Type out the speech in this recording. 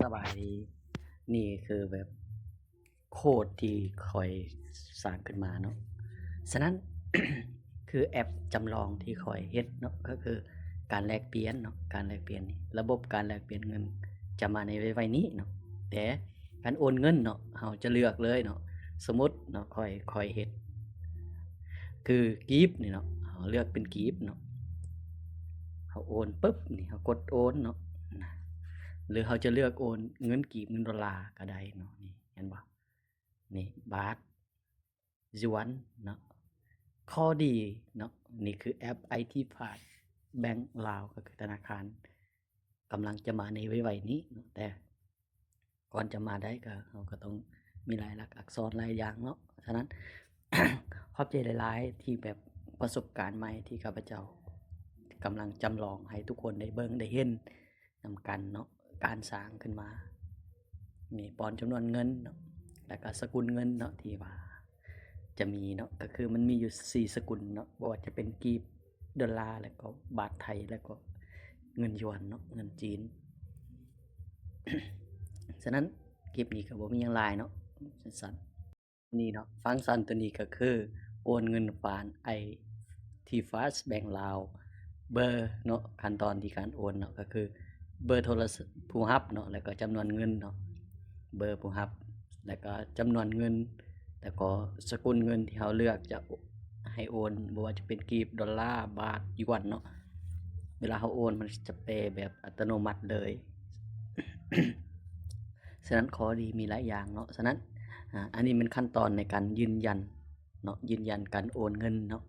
สบายดีนี่คือแบบโคดที่คอยสร้างขึ้นมาเนาะฉะนั้น คือแอปจำลองที่คอยเฮ็ดเนาะก็คือการแลกเปลี่ยนเนาะการแลกเปลี่ยนนี่ระบบการแลกเปลี่ยนเงินจะมาในไวๆนี้เนาะแต่การโอนเงินเนาะเราจะเลือกเลยเนาะสมมุติเนาะคอยเฮ็ดคือกีบนี่เนาะเราเลือกเป็นกีบเนาะเราโอนปุ๊บนี่เรากดโอนเนาะหรือเราจะเลือกโอนเงินกีบเงินดอลลาร์ก็ได้เนาะนี่เห็นบ่นี่บาทหยวนเนาะข้อดีเนาะนี่คือแอป IT Pass แบงก์ลาวก็คือธนาคารกำลังจะมาในไวๆนี้เนาะแต่ก่อนจะมาได้ก็เราก็ต้องมีหลายหลักอักษรหลายอย่างเนาะฉะนั้น ขอบใจหลายๆที่แบบประสบการณ์ใหม่ที่ข้าพเจ้ากำลังจำลองให้ทุกคนได้เบิ่งได้เห็นนำกันเนาะการสร้างขึ้นมามีปอนจำนวนเงินเนาะแล้วก็สกุลเงินเนาะที่ว่าจะมีเนาะก็คือมันมีอยู่4สกุลเนาะบ่ว่าจะเป็นกีบดอลลาร์แล้วก็บาทไทยแล้วก็เงินหยวนเนาะเงินจีน ฉะนั้นคลิปนี้ก็บ่มีหยังหลายเนาะสั้นๆนี่เนาะฟังก์ชันตัวนี้ก็คือโอนเงินผ่านที่ Fast Bank ลาวเบอร์เนาะขั้นตอนที่การโอนเนาะก็คือเบอร์โทรศัพท์ผู้รับเนาะแล้วก็จำนวนเงินเนาะเบอร์ผู้รับแล้วก็จำนวนเงินแล้วก็สกุลเงินที่เราเลือกจะให้โอนบ่ว่าจะเป็นกีบดอลลาร์บาทหยวนเนาะเวลาเราโอนมันจะแปลแบบอัตโนมัติเลย ฉะนั้นข้อดีมีหลายอย่างเนาะฉะนั้นอันนี้เป็นขั้นตอนในการยืนยันเนาะยืนยันการโอนเงินเนาะ